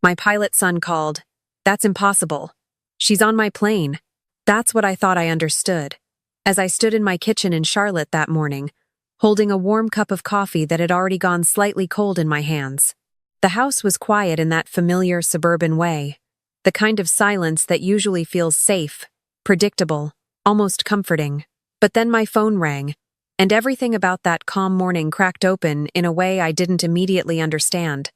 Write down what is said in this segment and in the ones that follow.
My pilot son called. That's impossible. She's on my plane. That's what I thought I understood. As I stood in my kitchen in Charlotte that morning, holding a warm cup of coffee that had already gone slightly cold in my hands. The house was quiet in that familiar suburban way, the kind of silence that usually feels safe, predictable, almost comforting. But then my phone rang, and everything about that calm morning cracked open in a way I didn't immediately understand.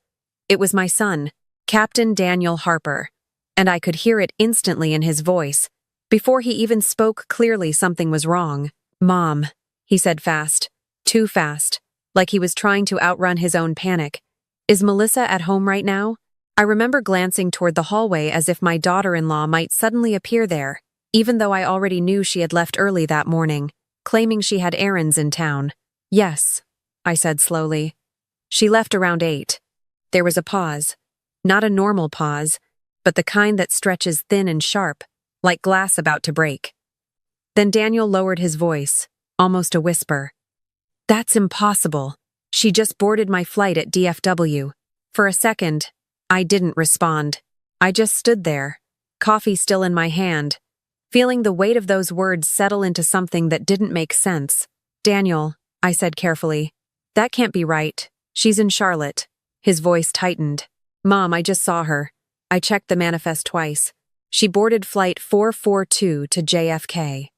It was my son, Captain Daniel Harper, and I could hear it instantly in his voice. Before he even spoke clearly, something was wrong. "Mom," he said fast, too fast, like he was trying to outrun his own panic. "Is Melissa at home right now?" I remember glancing toward the hallway as if my daughter-in-law might suddenly appear there, even though I already knew she had left early that morning, claiming she had errands in town. "Yes," I said slowly. "She left around 8. There was a pause. Not a normal pause, but the kind that stretches thin and sharp, like glass about to break. Then Daniel lowered his voice, almost a whisper. "That's impossible. She just boarded my flight at DFW." For a second, I didn't respond. I just stood there, coffee still in my hand, feeling the weight of those words settle into something that didn't make sense. "Daniel," I said carefully, "that can't be right. She's in Charlotte." His voice tightened. "Mom, I just saw her. I checked the manifest twice. She boarded flight 442 to JFK.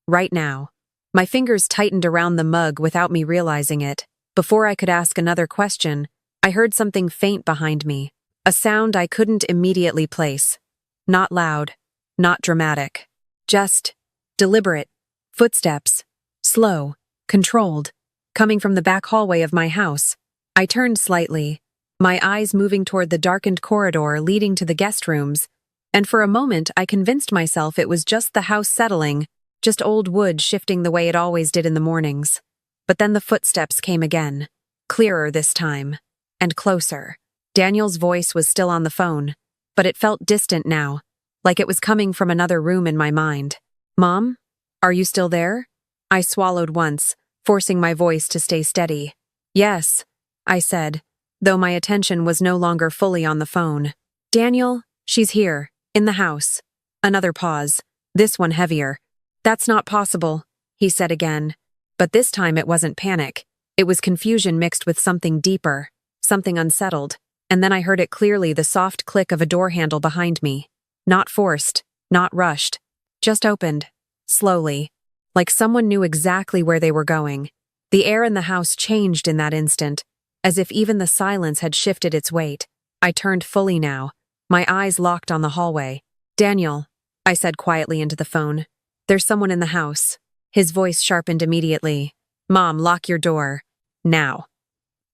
Right now." My fingers tightened around the mug without me realizing it. Before I could ask another question, I heard something faint behind me, a sound I couldn't immediately place. Not loud, not dramatic. Just deliberate. Footsteps. Slow, controlled, coming from the back hallway of my house. I turned slightly, my eyes moving toward the darkened corridor leading to the guest rooms, and for a moment I convinced myself it was just the house settling, just old wood shifting the way it always did in the mornings. But then the footsteps came again, clearer this time, and closer. Daniel's voice was still on the phone, but it felt distant now, like it was coming from another room in my mind. "Mom? Are you still there?" I swallowed once, forcing my voice to stay steady. "Yes," I said, though my attention was no longer fully on the phone. "Daniel, she's here, in the house." Another pause, this one heavier. "That's not possible," he said again. But this time it wasn't panic. It was confusion mixed with something deeper, something unsettled. And then I heard it clearly, the soft click of a door handle behind me. Not forced, not rushed. Just opened, slowly, like someone knew exactly where they were going. The air in the house changed in that instant, as if even the silence had shifted its weight. I turned fully now, my eyes locked on the hallway. "Daniel," I said quietly into the phone. "There's someone in the house." His voice sharpened immediately. "Mom, lock your door. Now."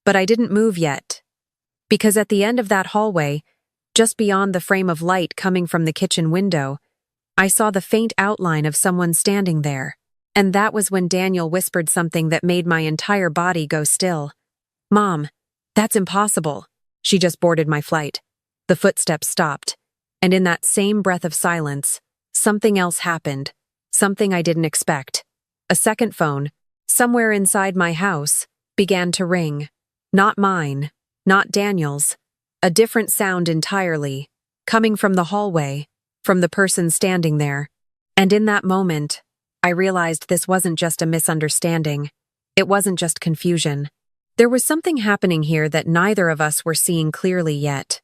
But I didn't move yet. Because at the end of that hallway, just beyond the frame of light coming from the kitchen window, I saw the faint outline of someone standing there. And that was when Daniel whispered something that made my entire body go still. "Mom, that's impossible. She just boarded my flight." The footsteps stopped, and in that same breath of silence, something else happened, something I didn't expect. A second phone, somewhere inside my house, began to ring. Not mine, not Daniel's. A different sound entirely, coming from the hallway, from the person standing there. And in that moment, I realized this wasn't just a misunderstanding. It wasn't just confusion. There was something happening here that neither of us were seeing clearly yet.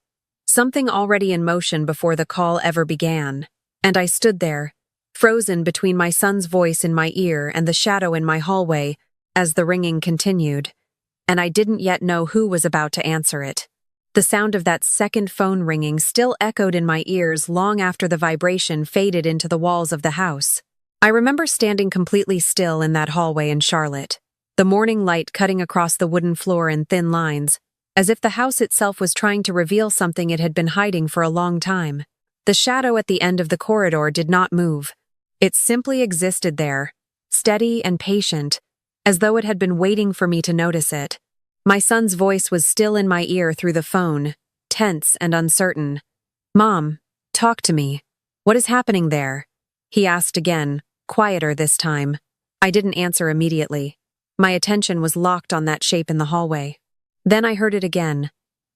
Something already in motion before the call ever began. And I stood there, frozen between my son's voice in my ear and the shadow in my hallway, as the ringing continued. And I didn't yet know who was about to answer it. The sound of that second phone ringing still echoed in my ears long after the vibration faded into the walls of the house. I remember standing completely still in that hallway in Charlotte, the morning light cutting across the wooden floor in thin lines, as if the house itself was trying to reveal something it had been hiding for a long time. The shadow at the end of the corridor did not move. It simply existed there, steady and patient, as though it had been waiting for me to notice it. My son's voice was still in my ear through the phone, tense and uncertain. "Mom, talk to me. What is happening there?" he asked again, quieter this time. I didn't answer immediately. My attention was locked on that shape in the hallway. Then I heard it again.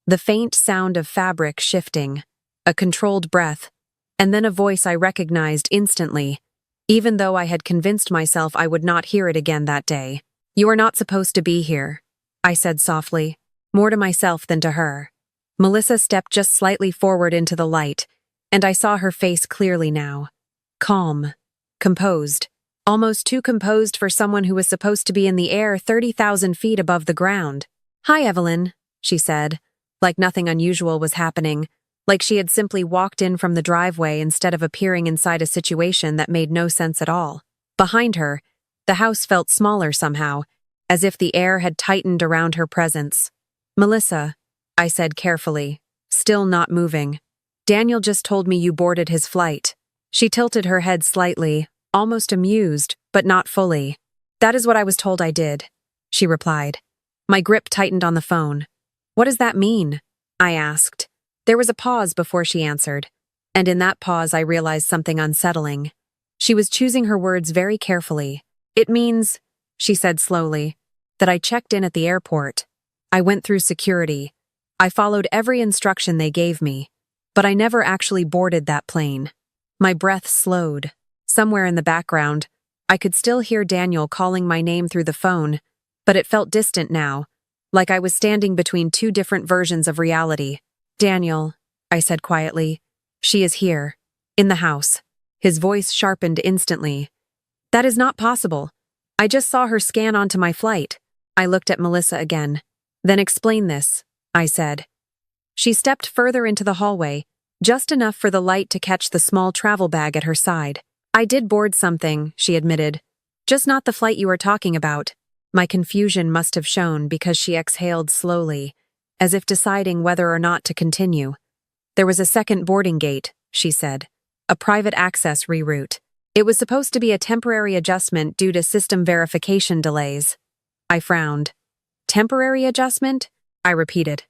The faint sound of fabric shifting, a controlled breath, and then a voice I recognized instantly, even though I had convinced myself I would not hear it again that day. "You are not supposed to be here," I said softly, more to myself than to her. Melissa stepped just slightly forward into the light, and I saw her face clearly now. Calm. Composed. Almost too composed for someone who was supposed to be in the air 30,000 feet above the ground. "Hi, Evelyn," she said, like nothing unusual was happening, like she had simply walked in from the driveway instead of appearing inside a situation that made no sense at all. Behind her, the house felt smaller somehow, as if the air had tightened around her presence. "Melissa," I said carefully, still not moving. "Daniel just told me you boarded his flight." She tilted her head slightly, almost amused, but not fully. "That is what I was told I did," she replied. My grip tightened on the phone. "What does that mean?" I asked. There was a pause before she answered, and in that pause I realized something unsettling. She was choosing her words very carefully. "It means," she said slowly, "that I checked in at the airport. I went through security. I followed every instruction they gave me, but I never actually boarded that plane." My breath slowed. Somewhere in the background, I could still hear Daniel calling my name through the phone, but it felt distant now, like I was standing between two different versions of reality. "Daniel," I said quietly, "she is here, in the house." His voice sharpened instantly. "That is not possible. I just saw her scan onto my flight." I looked at Melissa again. "Then explain this," I said. She stepped further into the hallway, just enough for the light to catch the small travel bag at her side. "I did board something," she admitted. "Just not the flight you are talking about." My confusion must have shown because she exhaled slowly, as if deciding whether or not to continue. "There was a second boarding gate," she said. "A private access reroute. It was supposed to be a temporary adjustment due to system verification delays." I frowned. "Temporary adjustment?" I repeated.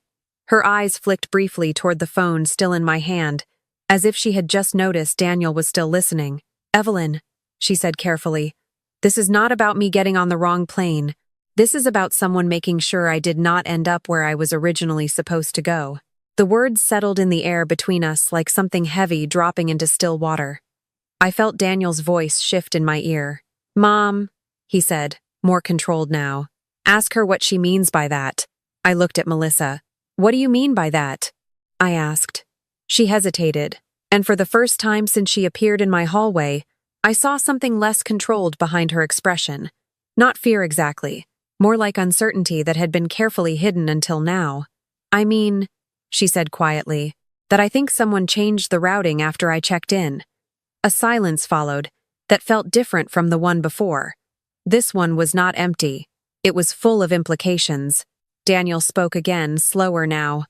Her eyes flicked briefly toward the phone still in my hand, as if she had just noticed Daniel was still listening. "Evelyn," she said carefully, "this is not about me getting on the wrong plane. This is about someone making sure I did not end up where I was originally supposed to go." The words settled in the air between us like something heavy dropping into still water. I felt Daniel's voice shift in my ear. "Mom," he said, more controlled now. "Ask her what she means by that." I looked at Melissa. "What do you mean by that?" I asked. She hesitated, and for the first time since she appeared in my hallway, I saw something less controlled behind her expression. Not fear exactly, more like uncertainty that had been carefully hidden until now. "I mean," she said quietly, "that I think someone changed the routing after I checked in." A silence followed that felt different from the one before. This one was not empty. It was full of implications. Daniel spoke again, slower now.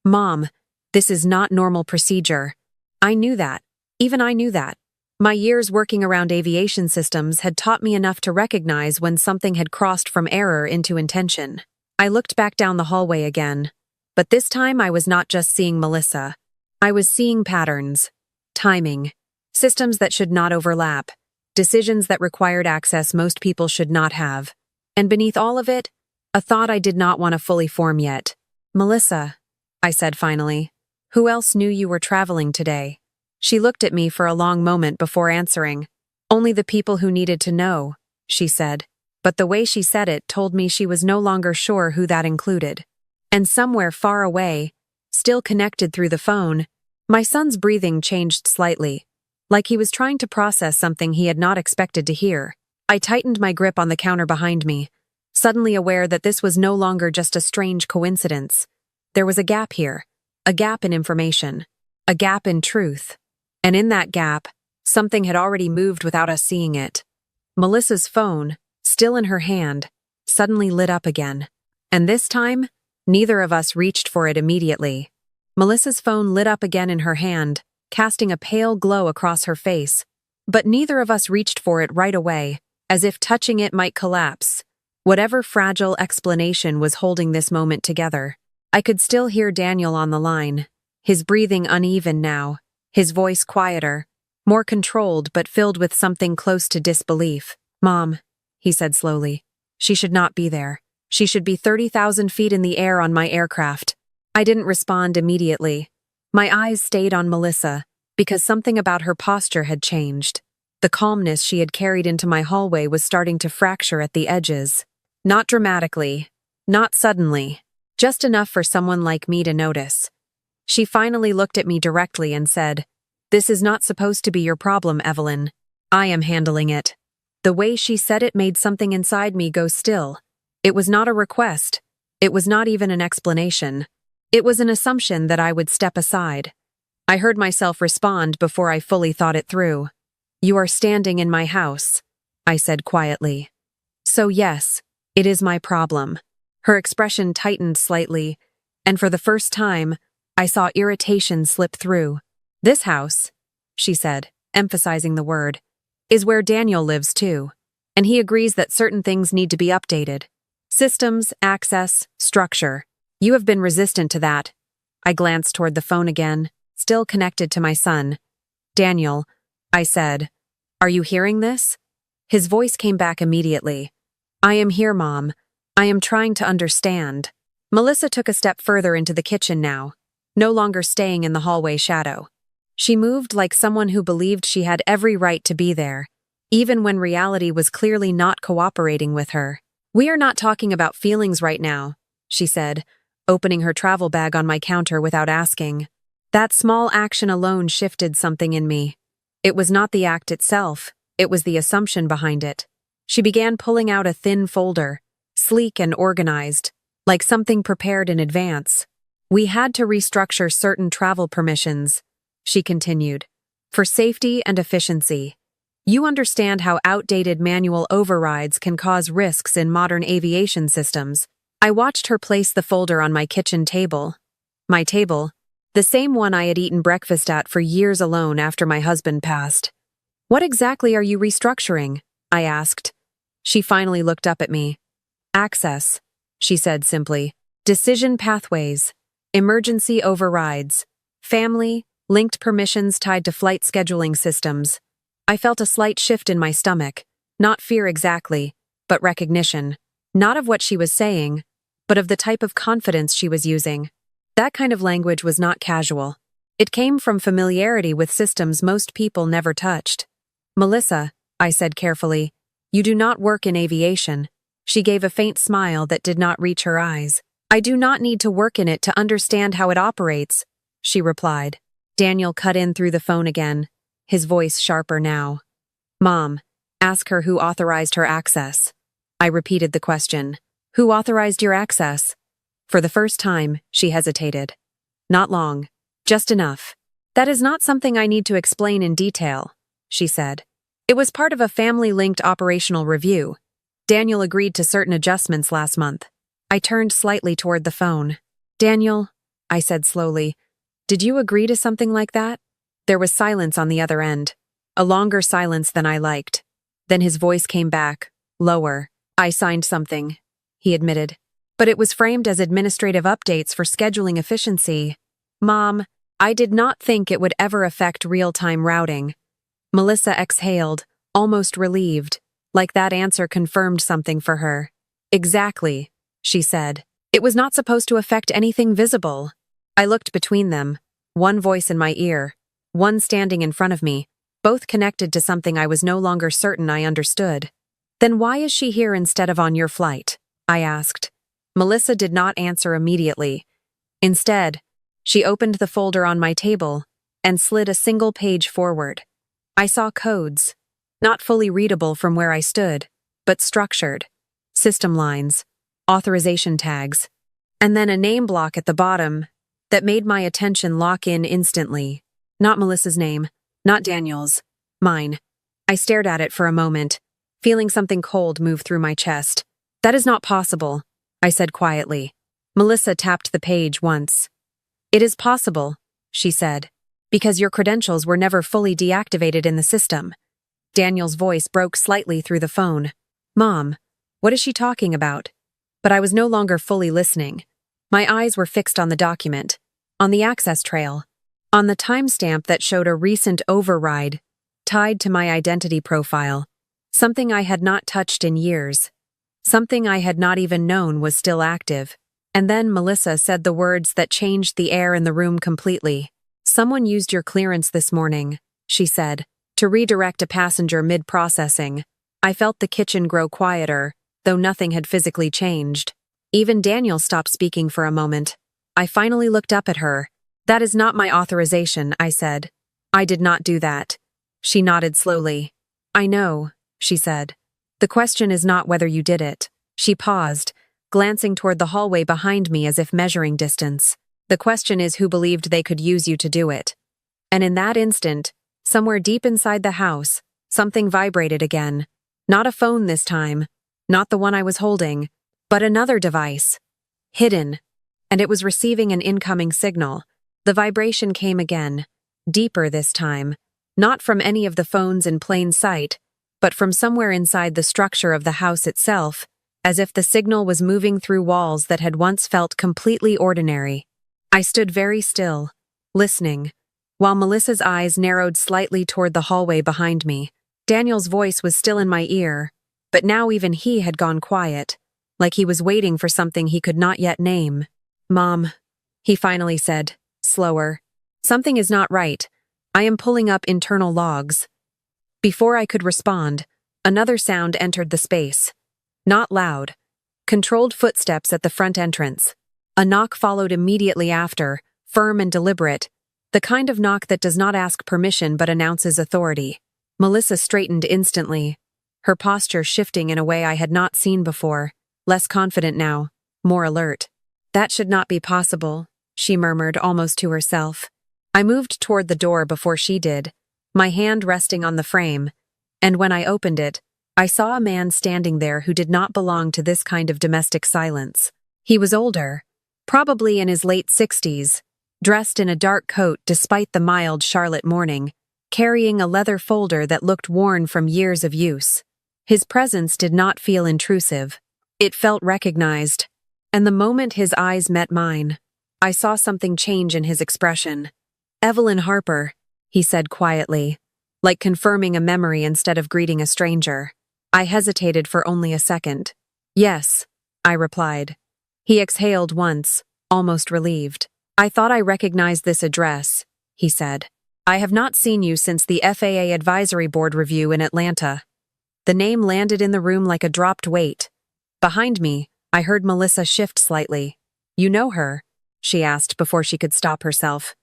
"Mom, this is not normal procedure." I knew that. Even I knew that. My years working around aviation systems had taught me enough to recognize when something had crossed from error into intention. I looked back down the hallway again. But this time I was not just seeing Melissa. I was seeing patterns. Timing. Systems that should not overlap. Decisions that required access most people should not have. And beneath all of it, a thought I did not want to fully form yet. "Melissa," I said finally, "who else knew you were traveling today?" She looked at me for a long moment before answering. "Only the people who needed to know," she said. But the way she said it told me she was no longer sure who that included. And somewhere far away, still connected through the phone, my son's breathing changed slightly, like he was trying to process something he had not expected to hear. I tightened my grip on the counter behind me, suddenly aware that this was no longer just a strange coincidence. There was a gap here, a gap in information, a gap in truth. And in that gap, something had already moved without us seeing it. Melissa's phone, still in her hand, suddenly lit up again. And this time, neither of us reached for it immediately. Melissa's phone lit up again in her hand, casting a pale glow across her face. But neither of us reached for it right away, as if touching it might collapse. Whatever fragile explanation was holding this moment together. I could still hear Daniel on the line, his breathing uneven now, his voice quieter, more controlled but filled with something close to disbelief. "Mom," he said slowly, "she should not be there. She should be 30,000 feet in the air on my aircraft." I didn't respond immediately. My eyes stayed on Melissa, because something about her posture had changed. The calmness she had carried into my hallway was starting to fracture at the edges. Not dramatically, not suddenly, just enough for someone like me to notice. She finally looked at me directly and said, "This is not supposed to be your problem, Evelyn. I am handling it." The way she said it made something inside me go still. It was not a request. It was not even an explanation. It was an assumption that I would step aside. I heard myself respond before I fully thought it through. "You are standing in my house," I said quietly. "So yes, it is my problem." Her expression tightened slightly, and for the first time, I saw irritation slip through. "This house," she said, emphasizing the word, "is where Daniel lives too, and he agrees that certain things need to be updated. Systems, access, structure. You have been resistant to that." I glanced toward the phone again, still connected to my son. "Daniel," I said, "are you hearing this?" His voice came back immediately. "I am here, Mom. I am trying to understand." Melissa took a step further into the kitchen now, no longer staying in the hallway shadow. She moved like someone who believed she had every right to be there, even when reality was clearly not cooperating with her. "We are not talking about feelings right now," she said, opening her travel bag on my counter without asking. That small action alone shifted something in me. It was not the act itself, it was the assumption behind it. She began pulling out a thin folder, sleek and organized, like something prepared in advance. "We had to restructure certain travel permissions," she continued, "for safety and efficiency. You understand how outdated manual overrides can cause risks in modern aviation systems." I watched her place the folder on my kitchen table. My table, the same one I had eaten breakfast at for years alone after my husband passed. "What exactly are you restructuring?" I asked. She finally looked up at me. "Access," she said simply. "Decision pathways, emergency overrides, family, linked permissions tied to flight scheduling systems." I felt a slight shift in my stomach, not fear exactly, but recognition. Not of what she was saying, but of the type of confidence she was using. That kind of language was not casual. It came from familiarity with systems most people never touched. "Melissa," I said carefully, "you do not work in aviation." She gave a faint smile that did not reach her eyes. "I do not need to work in it to understand how it operates," she replied. Daniel cut in through the phone again, his voice sharper now. "Mom, ask her who authorized her access." I repeated the question. "Who authorized your access?" For the first time, she hesitated. "Not long. Just enough." "That is not something I need to explain in detail," she said. "It was part of a family-linked operational review. Daniel agreed to certain adjustments last month." I turned slightly toward the phone. "Daniel," I said slowly, "did you agree to something like that?" There was silence on the other end, a longer silence than I liked. Then his voice came back, lower. "I signed something," he admitted. "But it was framed as administrative updates for scheduling efficiency." "Mom, I did not think it would ever affect real-time routing." Melissa exhaled, almost relieved, like that answer confirmed something for her. "Exactly," she said. "It was not supposed to affect anything visible." I looked between them, one voice in my ear, one standing in front of me, both connected to something I was no longer certain I understood. "Then why is she here instead of on your flight?" I asked. Melissa did not answer immediately. Instead, she opened the folder on my table and slid a single page forward. I saw codes, not fully readable from where I stood, but structured. System lines, authorization tags, and then a name block at the bottom that made my attention lock in instantly. Not Melissa's name, not Daniel's, mine. I stared at it for a moment, feeling something cold move through my chest. "That is not possible," I said quietly. Melissa tapped the page once. "It is possible," she said, "because your credentials were never fully deactivated in the system." Daniel's voice broke slightly through the phone. "Mom, what is she talking about?" But I was no longer fully listening. My eyes were fixed on the document, on the access trail, on the timestamp that showed a recent override tied to my identity profile, something I had not touched in years, something I had not even known was still active. And then Melissa said the words that changed the air in the room completely. "Someone used your clearance this morning," she said, "to redirect a passenger mid-processing." I felt the kitchen grow quieter, though nothing had physically changed. Even Daniel stopped speaking for a moment. I finally looked up at her. "That is not my authorization," I said. "I did not do that." She nodded slowly. "I know," she said. "The question is not whether you did it." She paused, glancing toward the hallway behind me as if measuring distance. "The question is who believed they could use you to do it." And in that instant, somewhere deep inside the house, something vibrated again. Not a phone this time, not the one I was holding, but another device. Hidden. And it was receiving an incoming signal. The vibration came again, deeper this time, not from any of the phones in plain sight, but from somewhere inside the structure of the house itself, as if the signal was moving through walls that had once felt completely ordinary. I stood very still, listening, while Melissa's eyes narrowed slightly toward the hallway behind me. Daniel's voice was still in my ear, but now even he had gone quiet, like he was waiting for something he could not yet name. "Mom," he finally said, slower. "Something is not right. I am pulling up internal logs." Before I could respond, another sound entered the space. Not loud. Controlled footsteps at the front entrance. A knock followed immediately after, firm and deliberate, the kind of knock that does not ask permission but announces authority. Melissa straightened instantly, her posture shifting in a way I had not seen before, less confident now, more alert. "That should not be possible," she murmured almost to herself. I moved toward the door before she did, my hand resting on the frame, and when I opened it, I saw a man standing there who did not belong to this kind of domestic silence. He was older, probably in his late 60s, dressed in a dark coat despite the mild Charlotte morning, carrying a leather folder that looked worn from years of use. His presence did not feel intrusive. It felt recognized, and the moment his eyes met mine, I saw something change in his expression. "Evelyn Harper," he said quietly, like confirming a memory instead of greeting a stranger. I hesitated for only a second. "Yes," I replied. He exhaled once, almost relieved. "I thought I recognized this address," he said. "I have not seen you since the FAA Advisory Board review in Atlanta." The name landed in the room like a dropped weight. Behind me, I heard Melissa shift slightly. "You know her?" she asked before she could stop herself.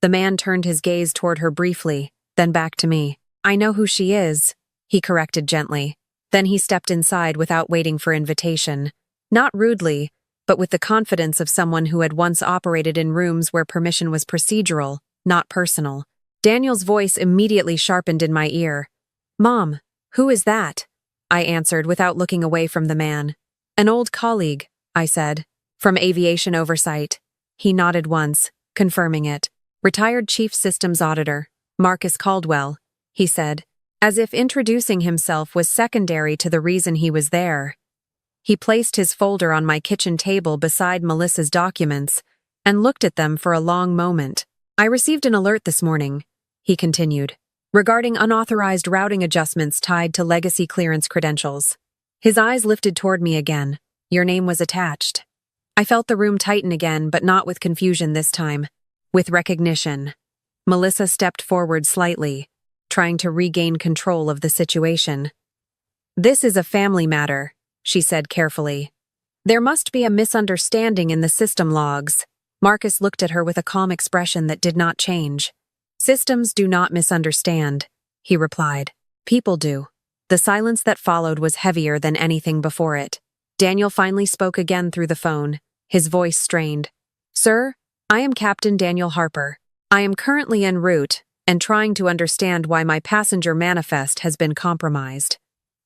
The man turned his gaze toward her briefly, then back to me. "I know who she is," he corrected gently. Then he stepped inside without waiting for invitation. Not rudely, but with the confidence of someone who had once operated in rooms where permission was procedural, not personal. Daniel's voice immediately sharpened in my ear. "Mom, who is that?" I answered without looking away from the man. "An old colleague," I said, "from aviation oversight." He nodded once, confirming it. "Retired Chief Systems Auditor, Marcus Caldwell," he said, as if introducing himself was secondary to the reason he was there. He placed his folder on my kitchen table beside Melissa's documents and looked at them for a long moment. "I received an alert this morning," he continued, "regarding unauthorized routing adjustments tied to legacy clearance credentials." His eyes lifted toward me again. "Your name was attached." I felt the room tighten again, but not with confusion this time. With recognition. Melissa stepped forward slightly, trying to regain control of the situation. "This is a family matter," she said carefully. "There must be a misunderstanding in the system logs." Marcus looked at her with a calm expression that did not change. "Systems do not misunderstand," he replied. "People do." The silence that followed was heavier than anything before it. Daniel finally spoke again through the phone, his voice strained. "Sir, I am Captain Daniel Harper. I am currently en route and trying to understand why my passenger manifest has been compromised."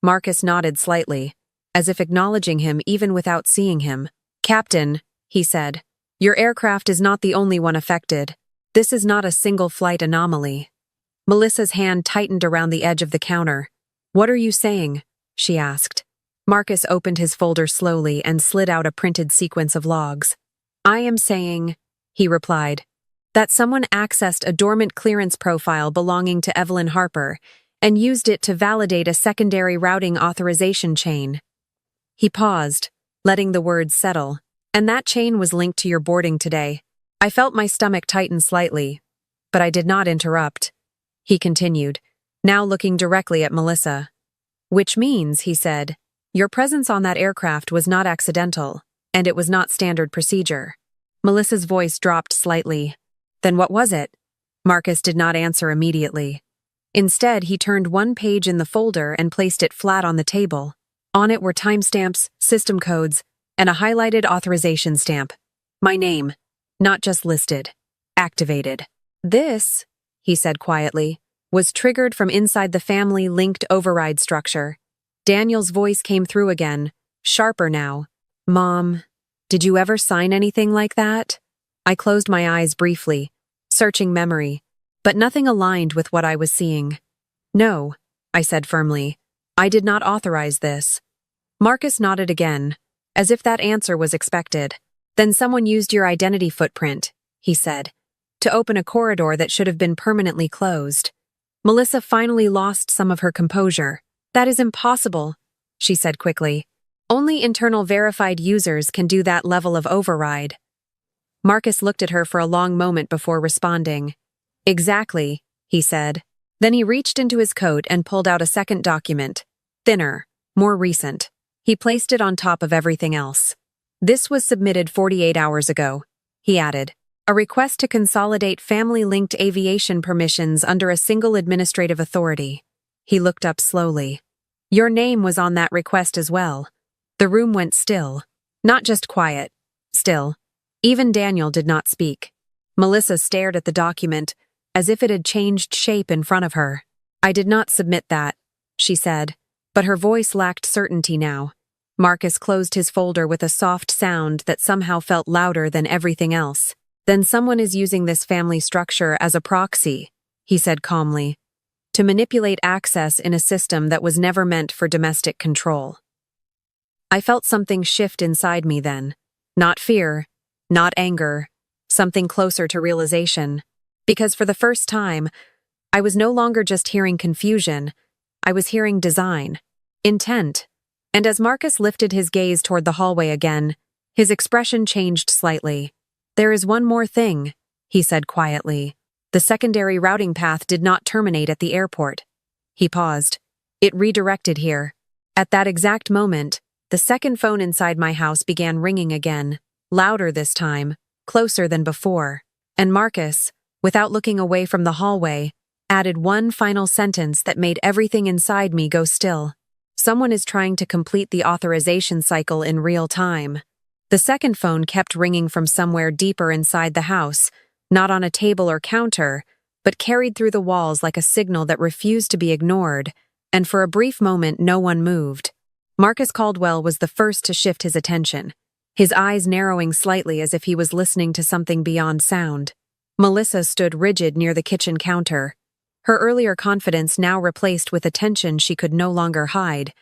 Marcus nodded slightly, as if acknowledging him even without seeing him. "Captain," he said, "your aircraft is not the only one affected. This is not a single-flight anomaly." Melissa's hand tightened around the edge of the counter. "What are you saying?" she asked. Marcus opened his folder slowly and slid out a printed sequence of logs. "I am saying," he replied, "that someone accessed a dormant clearance profile belonging to Evelyn Harper and used it to validate a secondary routing authorization chain." He paused, letting the words settle. And that chain was linked to your boarding today. I felt my stomach tighten slightly, but I did not interrupt. He continued, now looking directly at Melissa. Which means, he said, your presence on that aircraft was not accidental, and it was not standard procedure. Melissa's voice dropped slightly. Then what was it? Marcus did not answer immediately. Instead, he turned one page in the folder and placed it flat on the table. On it were timestamps, system codes, and a highlighted authorization stamp. My name. Not just listed. Activated. This, he said quietly, was triggered from inside the family-linked override structure. Daniel's voice came through again, sharper now. Mom, did you ever sign anything like that? I closed my eyes briefly, searching memory, but nothing aligned with what I was seeing. No, I said firmly. I did not authorize this. Marcus nodded again, as if that answer was expected. Then someone used your identity footprint, he said, to open a corridor that should have been permanently closed. Melissa finally lost some of her composure. That is impossible, she said quickly. Only internal verified users can do that level of override. Marcus looked at her for a long moment before responding. Exactly, he said. Then he reached into his coat and pulled out a second document. Thinner, more recent. He placed it on top of everything else. This was submitted 48 hours ago, he added. A request to consolidate family-linked aviation permissions under a single administrative authority. He looked up slowly. Your name was on that request as well. The room went still. Not just quiet. Still. Even Daniel did not speak. Melissa stared at the document, as if it had changed shape in front of her. I did not submit that, she said, but her voice lacked certainty now. Marcus closed his folder with a soft sound that somehow felt louder than everything else. Then someone is using this family structure as a proxy, he said calmly, to manipulate access in a system that was never meant for domestic control. I felt something shift inside me then. Not fear, not anger, something closer to realization. Because for the first time, I was no longer just hearing confusion, I was hearing design, intent. And as Marcus lifted his gaze toward the hallway again, his expression changed slightly. There is one more thing, he said quietly. The secondary routing path did not terminate at the airport. He paused. It redirected here. At that exact moment, the second phone inside my house began ringing again, louder this time, closer than before. And Marcus, without looking away from the hallway, added one final sentence that made everything inside me go still. Someone is trying to complete the authorization cycle in real time. The second phone kept ringing from somewhere deeper inside the house, not on a table or counter, but carried through the walls like a signal that refused to be ignored, and for a brief moment no one moved. Marcus Caldwell was the first to shift his attention, his eyes narrowing slightly as if he was listening to something beyond sound. Melissa stood rigid near the kitchen counter, her earlier confidence now replaced with a tension she could no longer hide,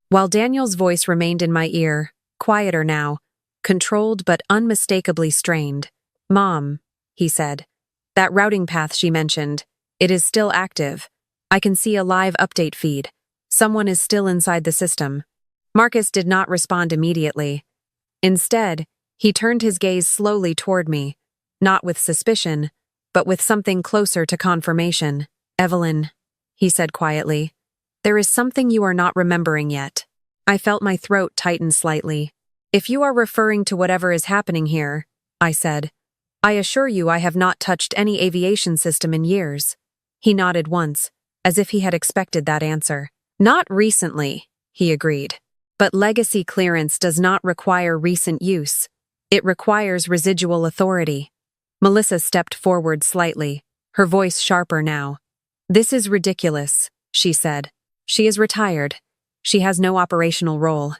while Daniel's voice remained in my ear, quieter now, controlled but unmistakably strained. Mom, he said, that routing path she mentioned, it is still active. I can see a live update feed. Someone is still inside the system. Marcus did not respond immediately. Instead, he turned his gaze slowly toward me, not with suspicion, but with something closer to confirmation. Evelyn, he said quietly, there is something you are not remembering yet. I felt my throat tighten slightly. If you are referring to whatever is happening here, I said, I assure you I have not touched any aviation system in years. He nodded once, as if he had expected that answer. Not recently, he agreed. But legacy clearance does not require recent use. It requires residual authority. Melissa stepped forward slightly, her voice sharper now. This is ridiculous, she said. She is retired. She has no operational role.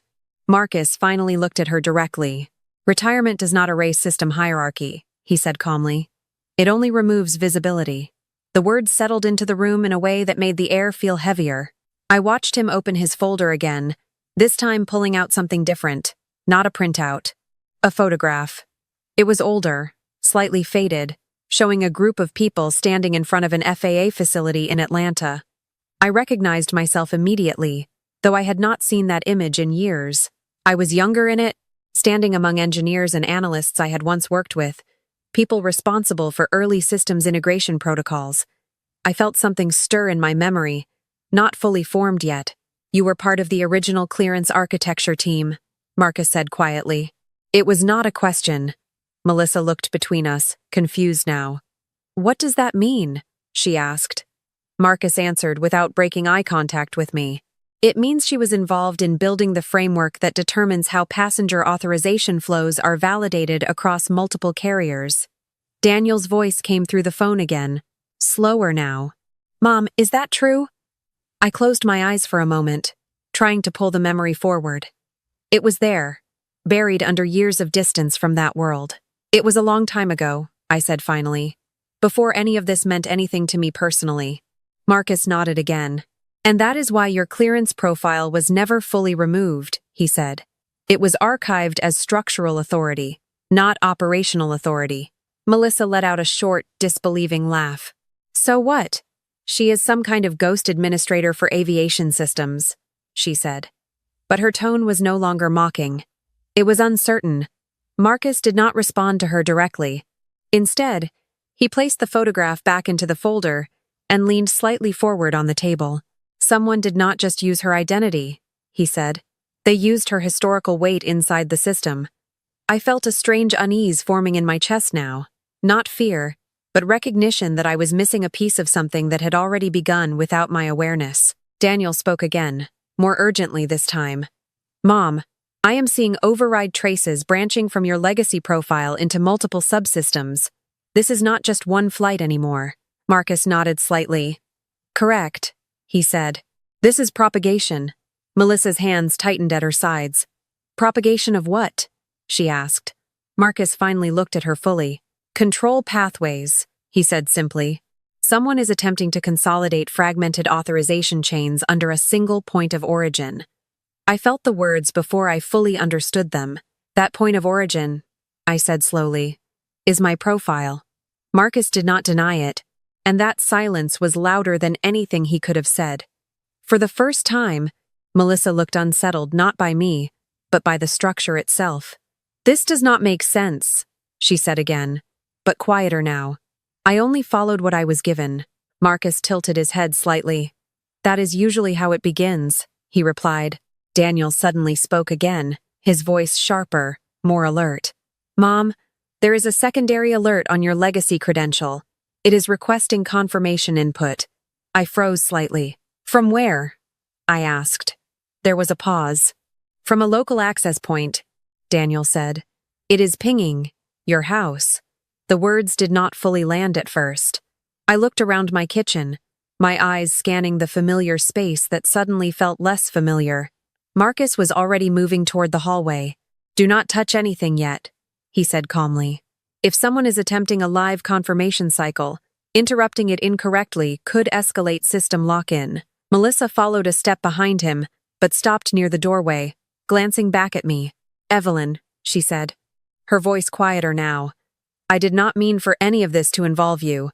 Marcus finally looked at her directly. Retirement does not erase system hierarchy, he said calmly. It only removes visibility. The words settled into the room in a way that made the air feel heavier. I watched him open his folder again, this time pulling out something different, not a printout. A photograph. It was older, slightly faded, showing a group of people standing in front of an FAA facility in Atlanta. I recognized myself immediately, though I had not seen that image in years. I was younger in it, standing among engineers and analysts I had once worked with, people responsible for early systems integration protocols. I felt something stir in my memory, not fully formed yet. You were part of the original clearance architecture team, Marcus said quietly. It was not a question. Melissa looked between us, confused now. What does that mean? She asked. Marcus answered without breaking eye contact with me. It means she was involved in building the framework that determines how passenger authorization flows are validated across multiple carriers. Daniel's voice came through the phone again, slower now. Mom, is that true? I closed my eyes for a moment, trying to pull the memory forward. It was there, buried under years of distance from that world. It was a long time ago, I said finally, before any of this meant anything to me personally. Marcus nodded again. And that is why your clearance profile was never fully removed, he said. It was archived as structural authority, not operational authority. Melissa let out a short, disbelieving laugh. So what? She is some kind of ghost administrator for aviation systems, she said. But her tone was no longer mocking. It was uncertain. Marcus did not respond to her directly. Instead, he placed the photograph back into the folder and leaned slightly forward on the table. Someone did not just use her identity, he said. They used her historical weight inside the system. I felt a strange unease forming in my chest now. Not fear, but recognition that I was missing a piece of something that had already begun without my awareness. Daniel spoke again, more urgently this time. Mom, I am seeing override traces branching from your legacy profile into multiple subsystems. This is not just one flight anymore. Marcus nodded slightly. Correct, he said. This is propagation. Melissa's hands tightened at her sides. Propagation of what? She asked. Marcus finally looked at her fully. Control pathways, he said simply. Someone is attempting to consolidate fragmented authorization chains under a single point of origin. I felt the words before I fully understood them. That point of origin, I said slowly, is my profile. Marcus did not deny it, and that silence was louder than anything he could have said. For the first time, Melissa looked unsettled not by me, but by the structure itself. This does not make sense, she said again, but quieter now. I only followed what I was given. Marcus tilted his head slightly. That is usually how it begins, he replied. Daniel suddenly spoke again, his voice sharper, more alert. Mom, there is a secondary alert on your legacy credential. It is requesting confirmation input. I froze slightly. From where? I asked. There was a pause. From a local access point, Daniel said. It is pinging your house. The words did not fully land at first. I looked around my kitchen, my eyes scanning the familiar space that suddenly felt less familiar. Marcus was already moving toward the hallway. Do not touch anything yet, he said calmly. If someone is attempting a live confirmation cycle, interrupting it incorrectly could escalate system lock-in. Melissa followed a step behind him, but stopped near the doorway, glancing back at me. Evelyn, she said, her voice quieter now. I did not mean for any of this to involve you.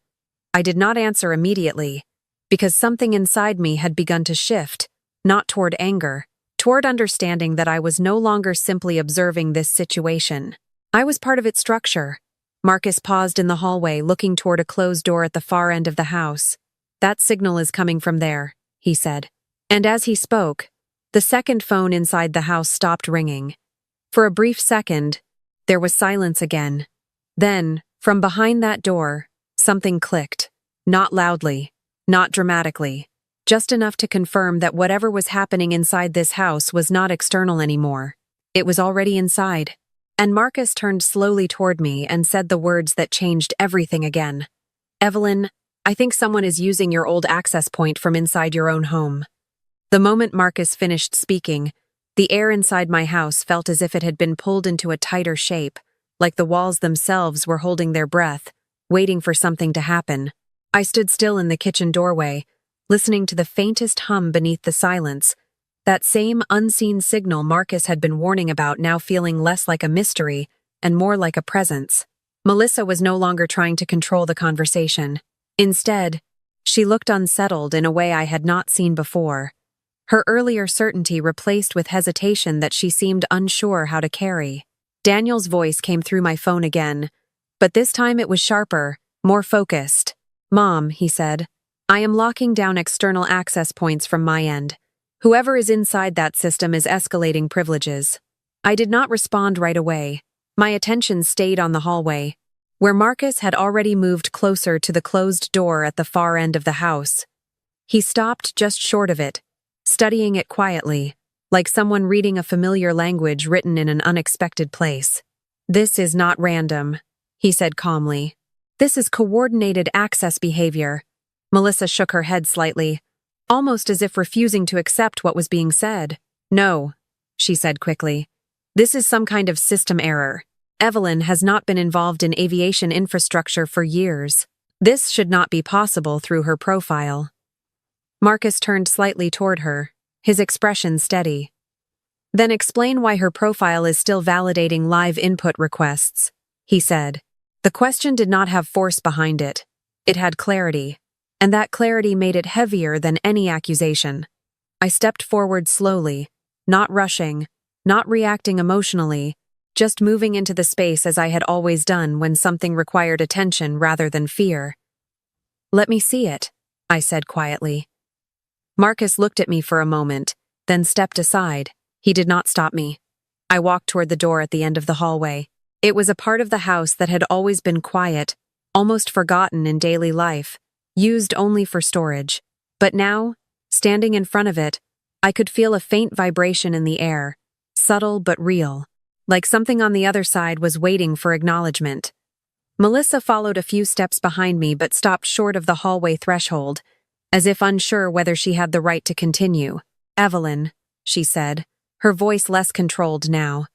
I did not answer immediately, because something inside me had begun to shift, not toward anger, toward understanding that I was no longer simply observing this situation. I was part of its structure. Marcus paused in the hallway, looking toward a closed door at the far end of the house. That signal is coming from there, he said. And as he spoke, the second phone inside the house stopped ringing. For a brief second, there was silence again. Then, from behind that door, something clicked. Not loudly, not dramatically, just enough to confirm that whatever was happening inside this house was not external anymore. It was already inside. And Marcus turned slowly toward me and said the words that changed everything again. Evelyn, I think someone is using your old access point from inside your own home. The moment Marcus finished speaking, the air inside my house felt as if it had been pulled into a tighter shape, like the walls themselves were holding their breath, waiting for something to happen. I stood still in the kitchen doorway, listening to the faintest hum beneath the silence, that same unseen signal Marcus had been warning about now feeling less like a mystery and more like a presence. Melissa was no longer trying to control the conversation. Instead, she looked unsettled in a way I had not seen before. her earlier certainty replaced with hesitation that she seemed unsure how to carry. Daniel's voice came through my phone again, but this time it was sharper, more focused. "Mom," he said, "I am locking down external access points from my end. Whoever is inside that system is escalating privileges." I did not respond right away. My attention stayed on the hallway, where Marcus had already moved closer to the closed door at the far end of the house. He stopped just short of it, studying it quietly, like someone reading a familiar language written in an unexpected place. "This is not random," he said calmly. "This is coordinated access behavior." Melissa shook her head slightly, almost as if refusing to accept what was being said. "No," she said quickly. "This is some kind of system error. Evelyn has not been involved in aviation infrastructure for years. This should not be possible through her profile." Marcus turned slightly toward her, his expression steady. "Then explain why her profile is still validating live input requests," he said. The question did not have force behind it. It had clarity, and that clarity made it heavier than any accusation. I stepped forward slowly, not rushing, not reacting emotionally, just moving into the space as I had always done when something required attention rather than fear. "Let me see it," I said quietly. Marcus looked at me for a moment, then stepped aside. He did not stop me. I walked toward the door at the end of the hallway. It was a part of the house that had always been quiet, almost forgotten in daily life, used only for storage. But now, standing in front of it, I could feel a faint vibration in the air, subtle but real, like something on the other side was waiting for acknowledgement. Melissa followed a few steps behind me but stopped short of the hallway threshold, as if unsure whether she had the right to continue. "Evelyn," she said, her voice less controlled now.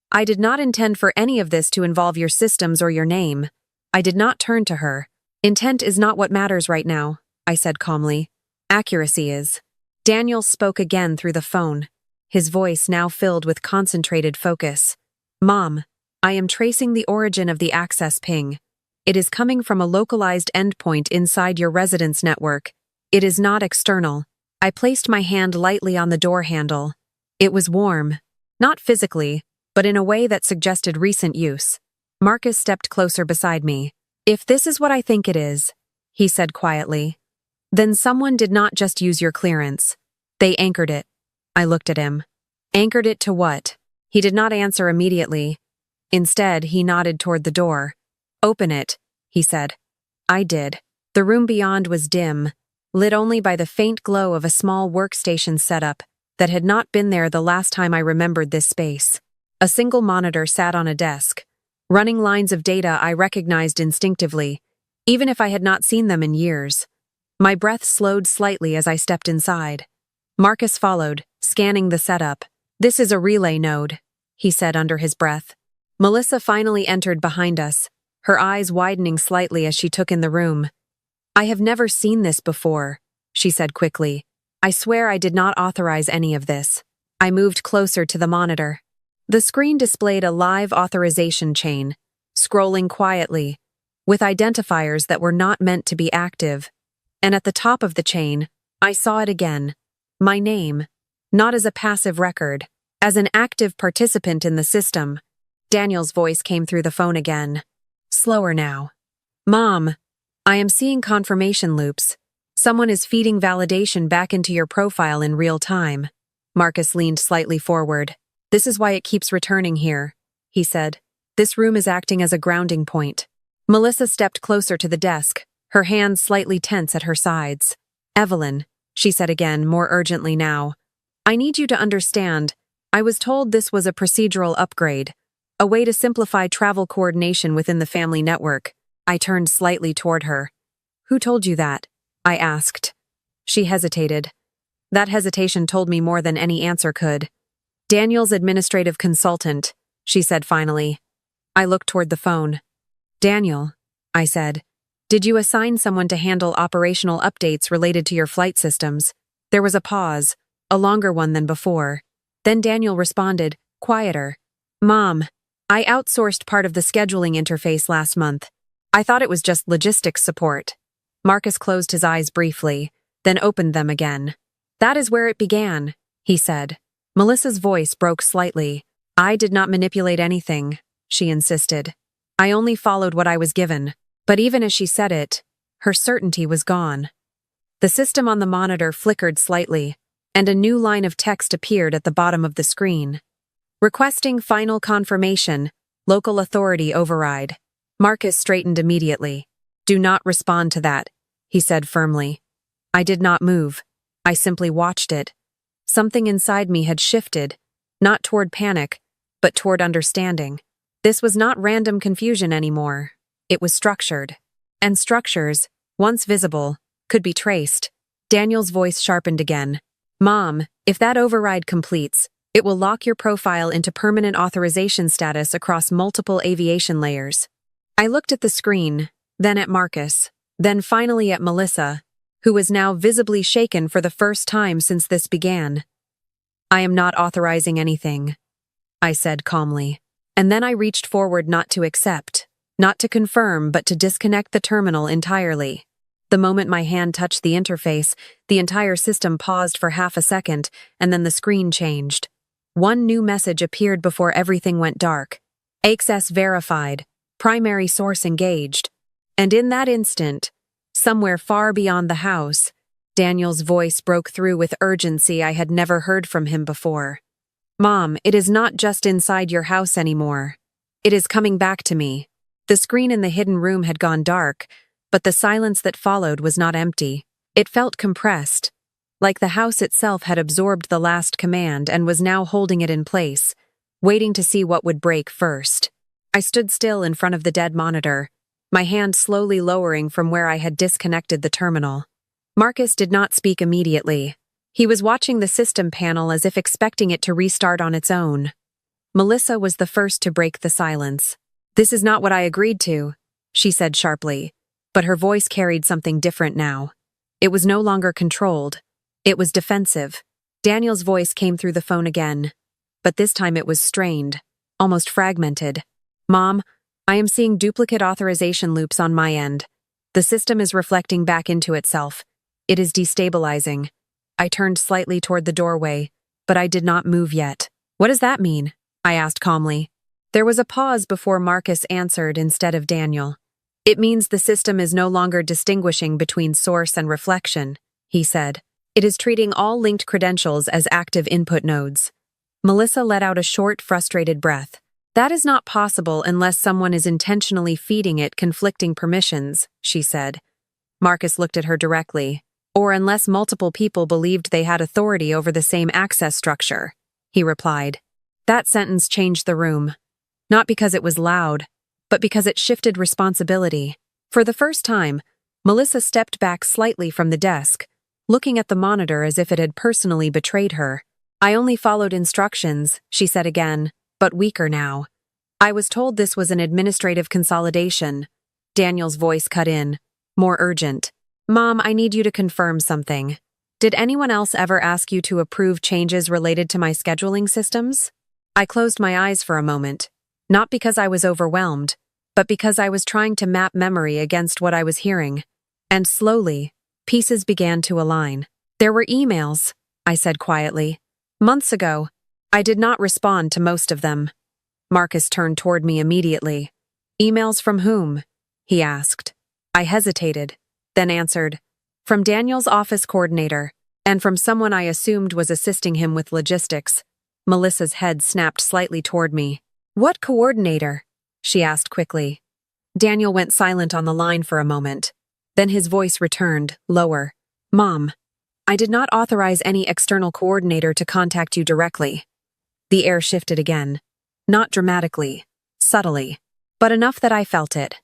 "I did not intend for any of this to involve your systems or your name." I did not turn to her. "Intent is not what matters right now," I said calmly. "Accuracy is." Daniel spoke again through the phone, his voice now filled with concentrated focus. "Mom, I am tracing the origin of the access ping. It is coming from a localized endpoint inside your residence network. It is not external." I placed my hand lightly on the door handle. It was warm, not physically, but in a way that suggested recent use. Marcus stepped closer beside me. "If this is what I think it is," he said quietly, "then someone did not just use your clearance. They anchored it." I looked at him. "Anchored it to what?" He did not answer immediately. Instead, he nodded toward the door. "Open it," he said. I did. The room beyond was dim, lit only by the faint glow of a small workstation setup that had not been there the last time I remembered this space. A single monitor sat on a desk, running lines of data I recognized instinctively, even if I had not seen them in years. My breath slowed slightly as I stepped inside. Marcus followed, scanning the setup. "This is a relay node," he said under his breath. Melissa finally entered behind us, her eyes widening slightly as she took in the room. "I have never seen this before," she said quickly. "I swear I did not authorize any of this." I moved closer to the monitor. The screen displayed a live authorization chain, scrolling quietly, with identifiers that were not meant to be active. And at the top of the chain, I saw it again. My name, not as a passive record, as an active participant in the system. Daniel's voice came through the phone again. Slower now. "Mom, I am seeing confirmation loops. Someone is feeding validation back into your profile in real time." Marcus leaned slightly forward. "This is why it keeps returning here," he said. "This room is acting as a grounding point." Melissa stepped closer to the desk, her hands slightly tense at her sides. "Evelyn," she said again, more urgently now, "I need you to understand. I was told this was a procedural upgrade, a way to simplify travel coordination within the family network." I turned slightly toward her. "Who told you that?" I asked. She hesitated. That hesitation told me more than any answer could. "Daniel's administrative consultant," she said finally. I looked toward the phone. "Daniel," I said, "did you assign someone to handle operational updates related to your flight systems?" There was a pause, a longer one than before. Then Daniel responded, quieter. "Mom, I outsourced part of the scheduling interface last month. I thought it was just logistics support." Marcus closed his eyes briefly, then opened them again. That is where it began, he said. Melissa's voice broke slightly. I did not manipulate anything, she insisted. I only followed what I was given. But even as she said it, her certainty was gone. The system on the monitor flickered slightly, and a new line of text appeared at the bottom of the screen. Requesting final confirmation, local authority override. Marcus straightened immediately. Do not respond to that, he said firmly. I did not move. I simply watched it. Something inside me had shifted, not toward panic, but toward understanding. This was not random confusion anymore. It was structured. And structures, once visible, could be traced. Daniel's voice sharpened again. Mom, if that override completes, it will lock your profile into permanent authorization status across multiple aviation layers. I looked at the screen, then at Marcus, then finally at Melissa, who was now visibly shaken for the first time since this began. I am not authorizing anything, I said calmly. And then I reached forward not to accept, not to confirm, but to disconnect the terminal entirely. The moment my hand touched the interface, the entire system paused for half a second, and then the screen changed. One new message appeared before everything went dark. Access verified. Primary source engaged. And in that instant, somewhere far beyond the house, Daniel's voice broke through with urgency I had never heard from him before. Mom, it is not just inside your house anymore. It is coming back to me. The screen in the hidden room had gone dark, but the silence that followed was not empty. It felt compressed, like the house itself had absorbed the last command and was now holding it in place, waiting to see what would break first. I stood still in front of the dead monitor, my hand slowly lowering from where I had disconnected the terminal. Marcus did not speak immediately. He was watching the system panel as if expecting it to restart on its own. Melissa was the first to break the silence. This is not what I agreed to, she said sharply, but her voice carried something different now. It was no longer controlled. It was defensive. Daniel's voice came through the phone again, but this time it was strained, almost fragmented. Mom, I am seeing duplicate authorization loops on my end. The system is reflecting back into itself. It is destabilizing. I turned slightly toward the doorway, but I did not move yet. What does that mean? I asked calmly. There was a pause before Marcus answered instead of Daniel. It means the system is no longer distinguishing between source and reflection, he said. It is treating all linked credentials as active input nodes. Melissa let out a short, frustrated breath. That is not possible unless someone is intentionally feeding it conflicting permissions, she said. Marcus looked at her directly. Or unless multiple people believed they had authority over the same access structure, he replied. That sentence changed the room. Not because it was loud, but because it shifted responsibility. For the first time, Melissa stepped back slightly from the desk, looking at the monitor as if it had personally betrayed her. I only followed instructions, she said again, but weaker now. I was told this was an administrative consolidation. Daniel's voice cut in, more urgent. Mom, I need you to confirm something. Did anyone else ever ask you to approve changes related to my scheduling systems? I closed my eyes for a moment, not because I was overwhelmed, but because I was trying to map memory against what I was hearing. And slowly, pieces began to align. There were emails, I said quietly. Months ago. I did not respond to most of them. Marcus turned toward me immediately. Emails from whom? He asked. I hesitated, then answered. From Daniel's office coordinator, and from someone I assumed was assisting him with logistics. Melissa's head snapped slightly toward me. What coordinator? She asked quickly. Daniel went silent on the line for a moment. Then his voice returned, lower. Mom, I did not authorize any external coordinator to contact you directly. The air shifted again. Not dramatically, subtly, but enough that I felt it.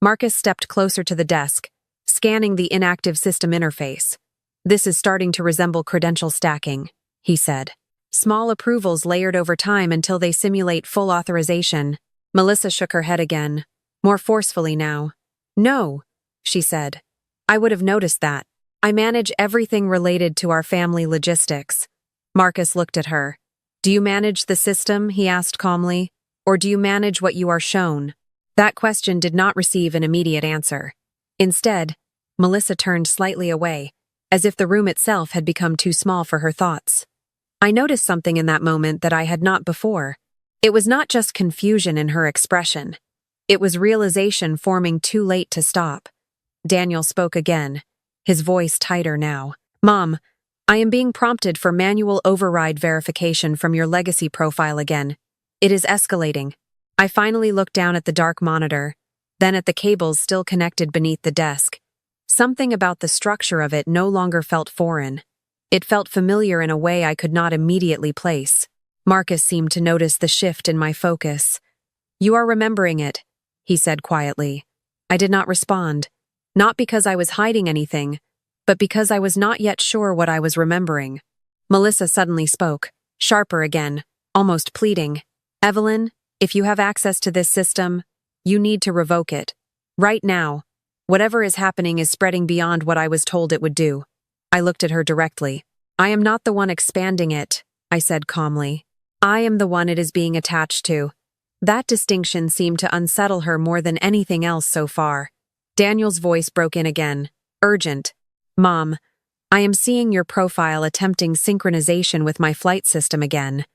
Marcus stepped closer to the desk, scanning the inactive system interface. This is starting to resemble credential stacking, he said. Small approvals layered over time until they simulate full authorization. Melissa shook her head again, more forcefully now. No, she said. I would have noticed that. I manage everything related to our family logistics. Marcus looked at her. Do you manage the system, he asked calmly, or do you manage what you are shown? That question did not receive an immediate answer. Instead, Melissa turned slightly away, as if the room itself had become too small for her thoughts. I noticed something in that moment that I had not before. It was not just confusion in her expression. It was realization forming too late to stop. Daniel spoke again, his voice tighter now. Mom, I am being prompted for manual override verification from your legacy profile again. It is escalating. I finally looked down at the dark monitor, then at the cables still connected beneath the desk. Something about the structure of it no longer felt foreign. It felt familiar in a way I could not immediately place. Marcus seemed to notice the shift in my focus. You are remembering it, he said quietly. I did not respond, not because I was hiding anything, but because I was not yet sure what I was remembering. Melissa suddenly spoke, sharper again, almost pleading. Evelyn, if you have access to this system, you need to revoke it. Right now. Whatever is happening is spreading beyond what I was told it would do. I looked at her directly. I am not the one expanding it, I said calmly. I am the one it is being attached to. That distinction seemed to unsettle her more than anything else so far. Daniel's voice broke in again, urgent. Mom, I am seeing your profile attempting synchronization with my flight system again.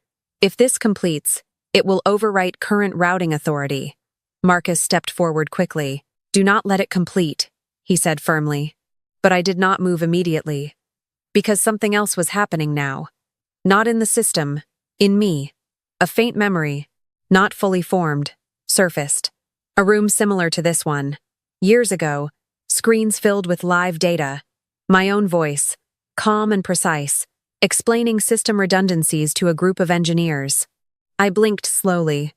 If this completes, it will overwrite current routing authority. Marcus stepped forward quickly. Do not let it complete, he said firmly. But I did not move immediately. Because something else was happening now. Not in the system, in me. A faint memory, not fully formed, surfaced. A room similar to this one. Years ago, screens filled with live data. My own voice, calm and precise, explaining system redundancies to a group of engineers. I blinked slowly.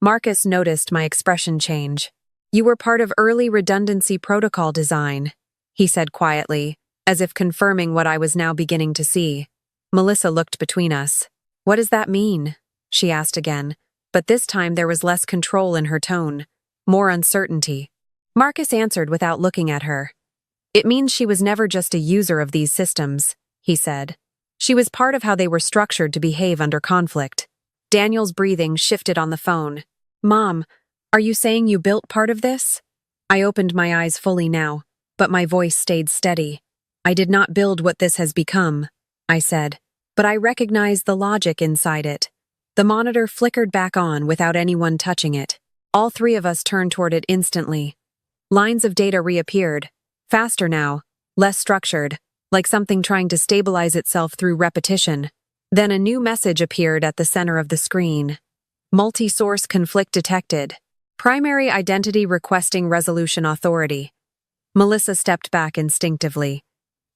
Marcus noticed my expression change. You were part of early redundancy protocol design, he said quietly, as if confirming what I was now beginning to see. Melissa looked between us. What does that mean? She asked again, but this time there was less control in her tone, more uncertainty. Marcus answered without looking at her. It means she was never just a user of these systems, he said. She was part of how they were structured to behave under conflict. Daniel's breathing shifted on the phone. Mom, are you saying you built part of this? I opened my eyes fully now, but my voice stayed steady. I did not build what this has become, I said, but I recognized the logic inside it. The monitor flickered back on without anyone touching it. All three of us turned toward it instantly. Lines of data reappeared, faster now, less structured, like something trying to stabilize itself through repetition. Then a new message appeared at the center of the screen. Multi-source conflict detected. Primary identity requesting resolution authority. Melissa stepped back instinctively.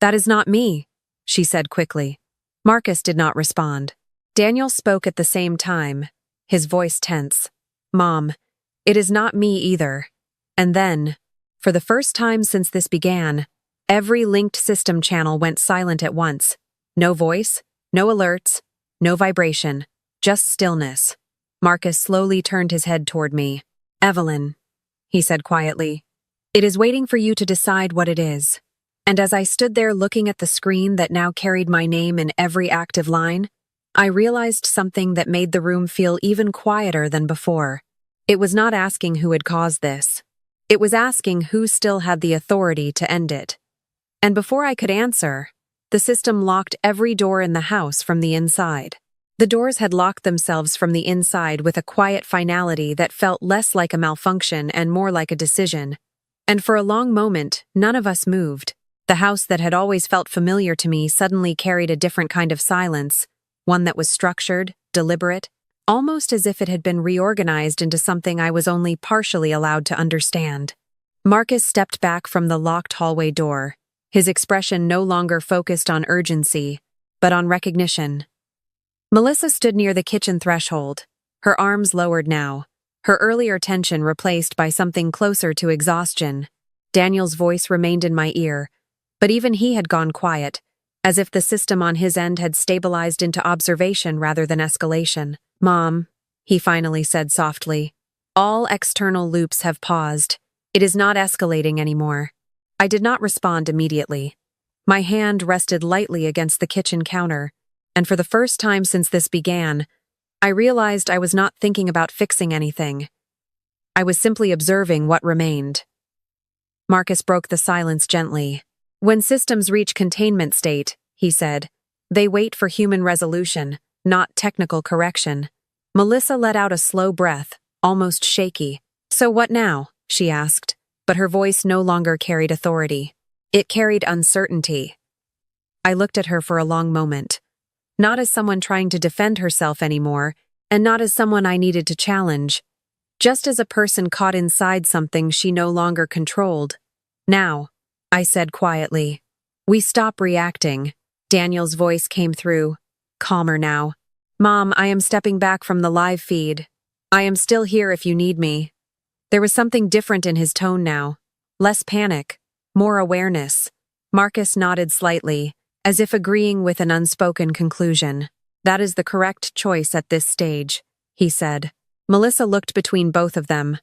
That is not me, she said quickly. Marcus did not respond. Daniel spoke at the same time, his voice tense. Mom, it is not me either. And then, for the first time since this began, every linked system channel went silent at once. No voice, no alerts, no vibration, just stillness. Marcus slowly turned his head toward me. Evelyn, he said quietly, it is waiting for you to decide what it is. And as I stood there looking at the screen that now carried my name in every active line, I realized something that made the room feel even quieter than before. It was not asking who had caused this. It was asking who still had the authority to end it. And before I could answer, the system locked every door in the house from the inside. The doors had locked themselves from the inside with a quiet finality that felt less like a malfunction and more like a decision. And for a long moment, none of us moved. The house that had always felt familiar to me suddenly carried a different kind of silence, one that was structured, deliberate, almost as if it had been reorganized into something I was only partially allowed to understand. Marcus stepped back from the locked hallway door, his expression no longer focused on urgency, but on recognition. Melissa stood near the kitchen threshold, her arms lowered now, her earlier tension replaced by something closer to exhaustion. Daniel's voice remained in my ear, but even he had gone quiet, as if the system on his end had stabilized into observation rather than escalation. Mom, he finally said softly, all external loops have paused. It is not escalating anymore. I did not respond immediately. My hand rested lightly against the kitchen counter, and for the first time since this began, I realized I was not thinking about fixing anything. I was simply observing what remained. Marcus broke the silence gently. When systems reach containment state, he said, they wait for human resolution, not technical correction. Melissa let out a slow breath, almost shaky. So what now? She asked, but her voice no longer carried authority. It carried uncertainty. I looked at her for a long moment. Not as someone trying to defend herself anymore, and not as someone I needed to challenge. Just as a person caught inside something she no longer controlled. Now, I said quietly, we stop reacting. Daniel's voice came through, calmer now. Mom, I am stepping back from the live feed. I am still here if you need me. There was something different in his tone now. Less panic, more awareness. Marcus nodded slightly, as if agreeing with an unspoken conclusion. That is the correct choice at this stage, he said. Melissa looked between both of them.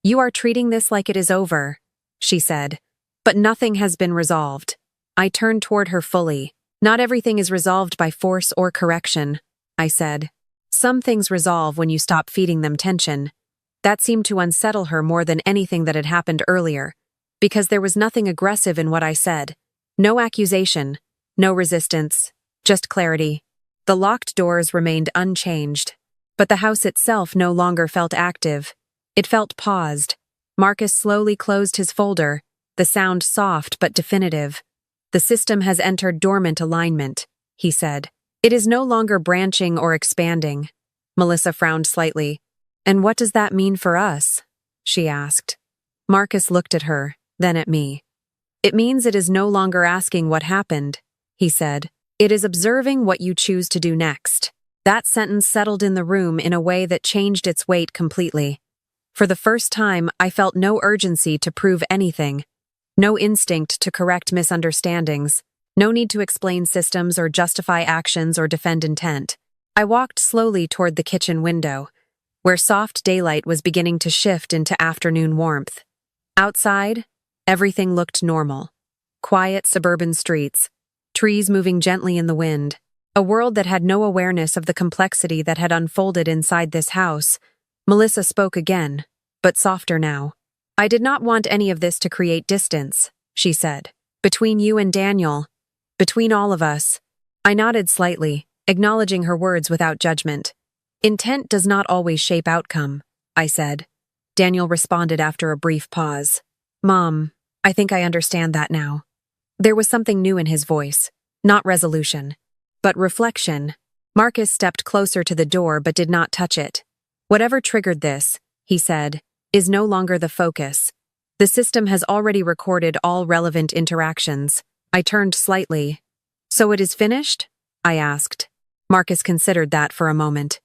You are treating this like it is over, she said. But nothing has been resolved. I turned toward her fully. Not everything is resolved by force or correction, I said. Some things resolve when you stop feeding them tension. That seemed to unsettle her more than anything that had happened earlier, because there was nothing aggressive in what I said. No accusation, no resistance, just clarity. The locked doors remained unchanged, but the house itself no longer felt active. It felt paused. Marcus slowly closed his folder, the sound soft but definitive. The system has entered dormant alignment, he said. It is no longer branching or expanding. Melissa frowned slightly. And what does that mean for us? She asked. Marcus looked at her, then at me. It means it is no longer asking what happened, he said. It is observing what you choose to do next. That sentence settled in the room in a way that changed its weight completely. For the first time, I felt no urgency to prove anything. No instinct to correct misunderstandings. No need to explain systems or justify actions or defend intent. I walked slowly toward the kitchen window, where soft daylight was beginning to shift into afternoon warmth. Outside, everything looked normal. Quiet suburban streets, trees moving gently in the wind, a world that had no awareness of the complexity that had unfolded inside this house. Melissa spoke again, but softer now. I did not want any of this to create distance, she said. Between you and Daniel. Between all of us. I nodded slightly, acknowledging her words without judgment. Intent does not always shape outcome, I said. Daniel responded after a brief pause. Mom, I think I understand that now. There was something new in his voice. Not resolution, but reflection. Marcus stepped closer to the door but did not touch it. Whatever triggered this, he said, is no longer the focus. The system has already recorded all relevant interactions. I turned slightly. So it is finished? I asked. Marcus considered that for a moment.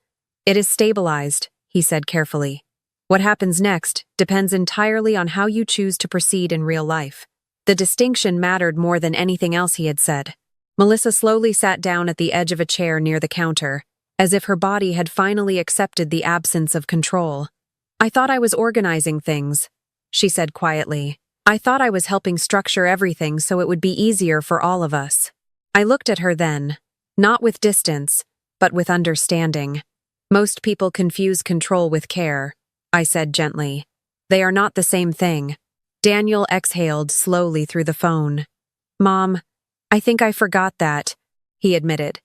It is stabilized, he said carefully. What happens next depends entirely on how you choose to proceed in real life. The distinction mattered more than anything else he had said. Melissa slowly sat down at the edge of a chair near the counter, as if her body had finally accepted the absence of control. I thought I was organizing things, she said quietly. I thought I was helping structure everything so it would be easier for all of us. I looked at her then, not with distance, but with understanding. Most people confuse control with care, I said gently. They are not the same thing. Daniel exhaled slowly through the phone. Mom, I think I forgot that, he admitted.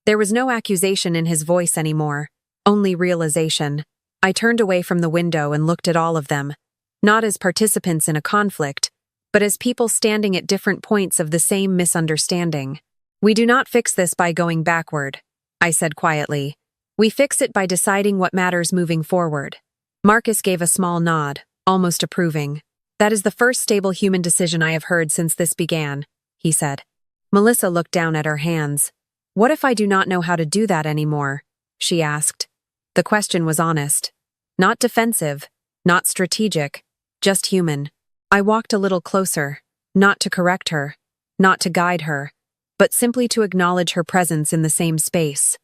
There was no accusation in his voice anymore, only realization. I turned away from the window and looked at all of them, not as participants in a conflict, but as people standing at different points of the same misunderstanding. We do not fix this by going backward, I said quietly. We fix it by deciding what matters moving forward. Marcus gave a small nod, almost approving. That is the first stable human decision I have heard since this began, he said. Melissa looked down at her hands. What if I do not know how to do that anymore? She asked. The question was honest. Not defensive, not strategic, just human. I walked a little closer, not to correct her, not to guide her, but simply to acknowledge her presence in the same space.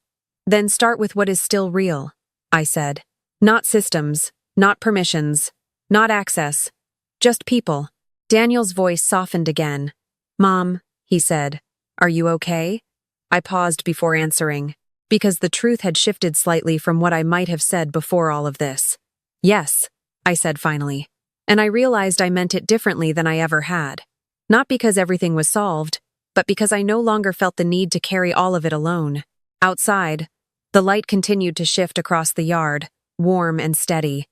Then start with what is still real, I said. Not systems, not permissions, not access, just people. Daniel's voice softened again. Mom, he said, are you okay? I paused before answering, because the truth had shifted slightly from what I might have said before all of this. Yes, I said finally, and I realized I meant it differently than I ever had. Not because everything was solved, but because I no longer felt the need to carry all of it alone. Outside, the light continued to shift across the yard, warm and steady.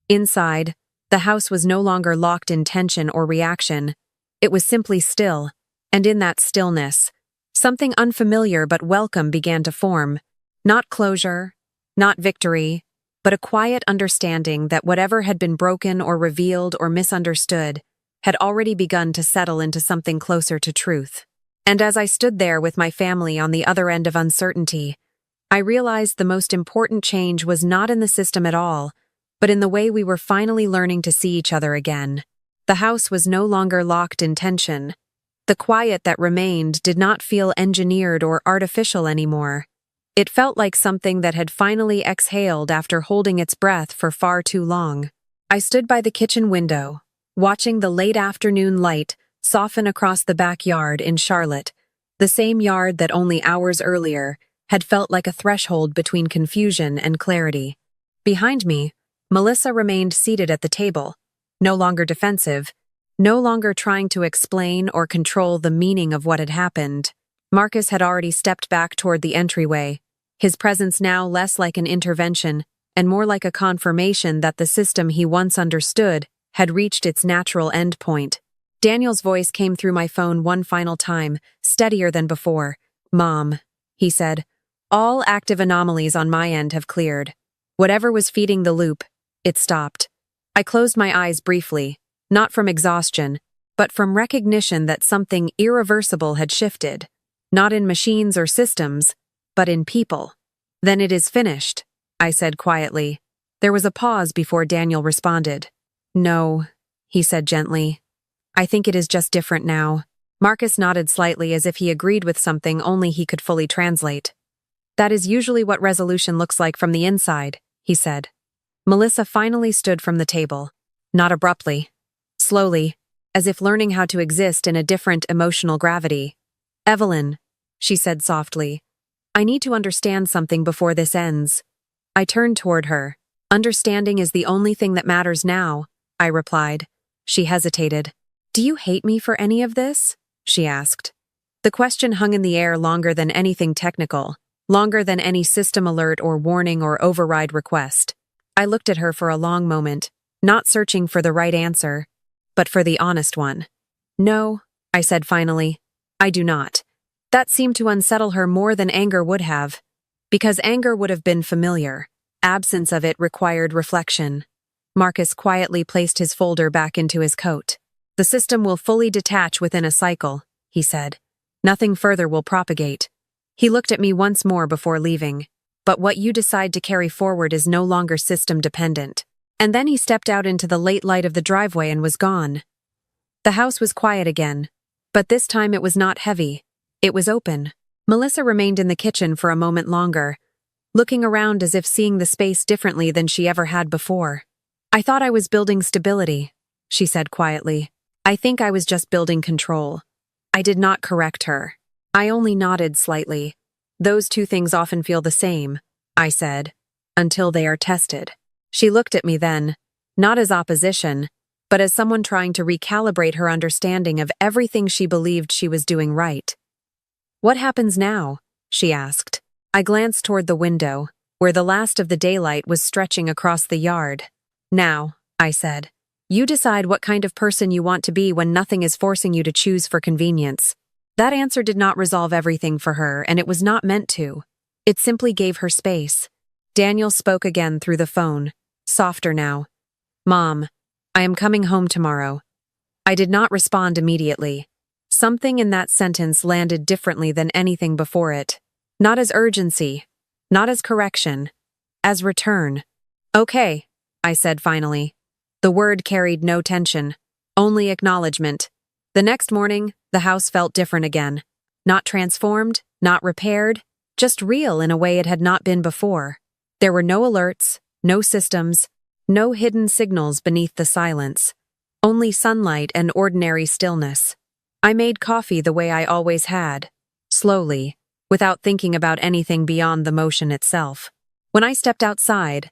Inside, the house was no longer locked in tension or reaction. It was simply still, and in that stillness, something unfamiliar but welcome began to form. Not closure, not victory, but a quiet understanding that whatever had been broken or revealed or misunderstood had already begun to settle into something closer to truth. And as I stood there with my family on the other end of uncertainty, I realized the most important change was not in the system at all, but in the way we were finally learning to see each other again. The house was no longer locked in tension. The quiet that remained did not feel engineered or artificial anymore. It felt like something that had finally exhaled after holding its breath for far too long. I stood by the kitchen window, watching the late afternoon light soften across the backyard in Charlotte, the same yard that only hours earlier had felt like a threshold between confusion and clarity. Behind me, Melissa remained seated at the table, no longer defensive, no longer trying to explain or control the meaning of what had happened. Marcus had already stepped back toward the entryway, his presence now less like an intervention and more like a confirmation that the system he once understood had reached its natural end point. Daniel's voice came through my phone one final time, steadier than before. "Mom," he said, "all active anomalies on my end have cleared. Whatever was feeding the loop, it stopped." I closed my eyes briefly, not from exhaustion, but from recognition that something irreversible had shifted, not in machines or systems, but in people. "Then it is finished," I said quietly. There was a pause before Daniel responded. "No," he said gently. "I think it is just different now." Marcus nodded slightly as if he agreed with something only he could fully translate. "That is usually what resolution looks like from the inside," he said. Melissa finally stood from the table, not abruptly, slowly, as if learning how to exist in a different emotional gravity. "Evelyn," she said softly, "I need to understand something before this ends." I turned toward her. "Understanding is the only thing that matters now," I replied. She hesitated. "Do you hate me for any of this?" she asked. The question hung in the air longer than anything technical, longer than any system alert or warning or override request. I looked at her for a long moment, not searching for the right answer, but for the honest one. "No," I said finally, "I do not." That seemed to unsettle her more than anger would have, because anger would have been familiar. Absence of it required reflection. Marcus quietly placed his folder back into his coat. "The system will fully detach within a cycle," he said. "Nothing further will propagate." He looked at me once more before leaving. "But what you decide to carry forward is no longer system-dependent." And then he stepped out into the late light of the driveway and was gone. The house was quiet again, but this time it was not heavy. It was open. Melissa remained in the kitchen for a moment longer, looking around as if seeing the space differently than she ever had before. "I thought I was building stability," she said quietly. "I think I was just building control." I did not correct her. I only nodded slightly. "Those two things often feel the same," I said, "until they are tested." She looked at me then, not as opposition, but as someone trying to recalibrate her understanding of everything she believed she was doing right. "What happens now?" she asked. I glanced toward the window, where the last of the daylight was stretching across the yard. "Now," I said, "you decide what kind of person you want to be when nothing is forcing you to choose for convenience." That answer did not resolve everything for her, and it was not meant to. It simply gave her space. Daniel spoke again through the phone, softer now. "Mom, I am coming home tomorrow." I did not respond immediately. Something in that sentence landed differently than anything before it. Not as urgency, not as correction, as return. "Okay," I said finally. The word carried no tension, only acknowledgement. The next morning, the house felt different again. Not transformed, not repaired, just real in a way it had not been before. There were no alerts, no systems, no hidden signals beneath the silence. Only sunlight and ordinary stillness. I made coffee the way I always had, slowly, without thinking about anything beyond the motion itself. When I stepped outside,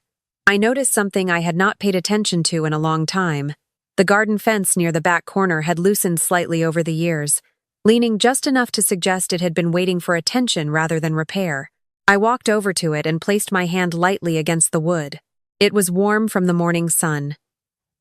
I noticed something I had not paid attention to in a long time. The garden fence near the back corner had loosened slightly over the years, leaning just enough to suggest it had been waiting for attention rather than repair. I walked over to it and placed my hand lightly against the wood. It was warm from the morning sun.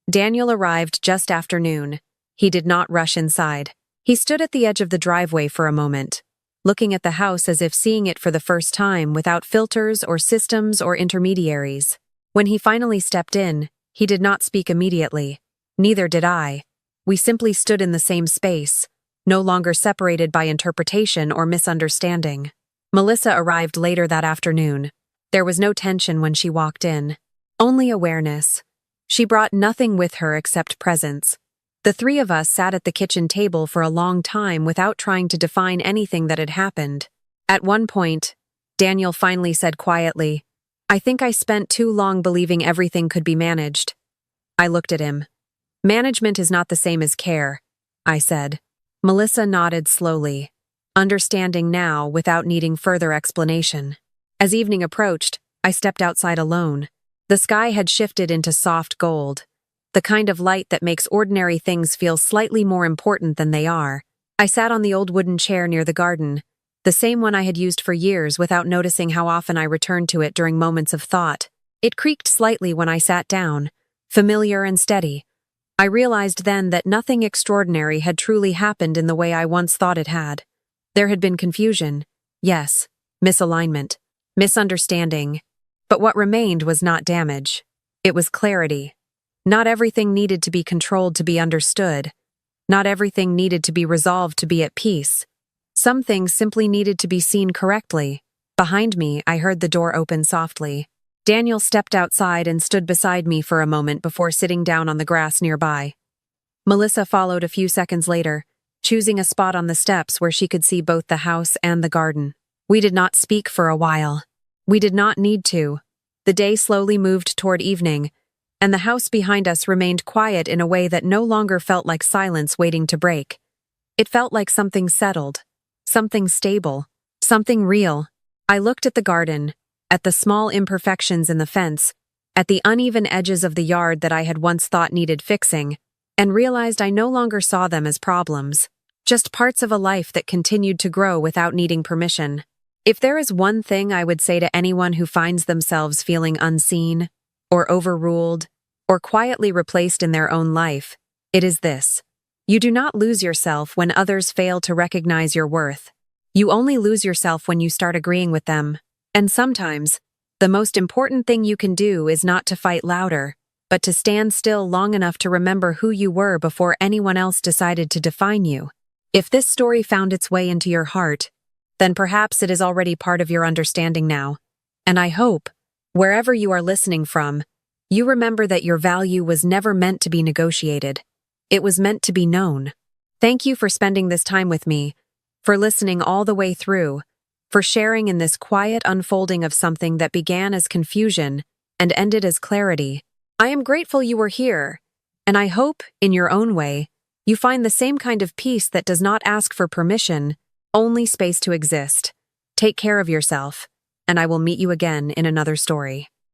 Daniel arrived just after noon. He did not rush inside. He stood at the edge of the driveway for a moment, looking at the house as if seeing it for the first time without filters or systems or intermediaries. When he finally stepped in, he did not speak immediately. Neither did I. We simply stood in the same space, no longer separated by interpretation or misunderstanding. Melissa arrived later that afternoon. There was no tension when she walked in, only awareness. She brought nothing with her except presence. The three of us sat at the kitchen table for a long time without trying to define anything that had happened. At one point, Daniel finally said quietly, "I think I spent too long believing everything could be managed." I looked at him. "Management is not the same as care," I said. Melissa nodded slowly, understanding now without needing further explanation. As evening approached, I stepped outside alone. The sky had shifted into soft gold, the kind of light that makes ordinary things feel slightly more important than they are. I sat on the old wooden chair near the garden, the same one I had used for years without noticing how often I returned to it during moments of thought. It creaked slightly when I sat down, familiar and steady. I realized then that nothing extraordinary had truly happened in the way I once thought it had. There had been confusion, yes, misalignment, misunderstanding, but what remained was not damage. It was clarity. Not everything needed to be controlled to be understood. Not everything needed to be resolved to be at peace. Some things simply needed to be seen correctly. Behind me, I heard the door open softly. Daniel stepped outside and stood beside me for a moment before sitting down on the grass nearby. Melissa followed a few seconds later, choosing a spot on the steps where she could see both the house and the garden. We did not speak for a while. We did not need to. The day slowly moved toward evening, and the house behind us remained quiet in a way that no longer felt like silence waiting to break. It felt like something settled, something stable, something real. I looked at the garden, at the small imperfections in the fence, at the uneven edges of the yard that I had once thought needed fixing, and realized I no longer saw them as problems, just parts of a life that continued to grow without needing permission. If there is one thing I would say to anyone who finds themselves feeling unseen, or overruled, or quietly replaced in their own life, it is this. You do not lose yourself when others fail to recognize your worth. You only lose yourself when you start agreeing with them. And sometimes, the most important thing you can do is not to fight louder, but to stand still long enough to remember who you were before anyone else decided to define you. If this story found its way into your heart, then perhaps it is already part of your understanding now. And I hope, wherever you are listening from, you remember that your value was never meant to be negotiated. It was meant to be known. Thank you for spending this time with me, for listening all the way through, for sharing in this quiet unfolding of something that began as confusion and ended as clarity. I am grateful you were here, and I hope, in your own way, you find the same kind of peace that does not ask for permission, only space to exist. Take care of yourself, and I will meet you again in another story.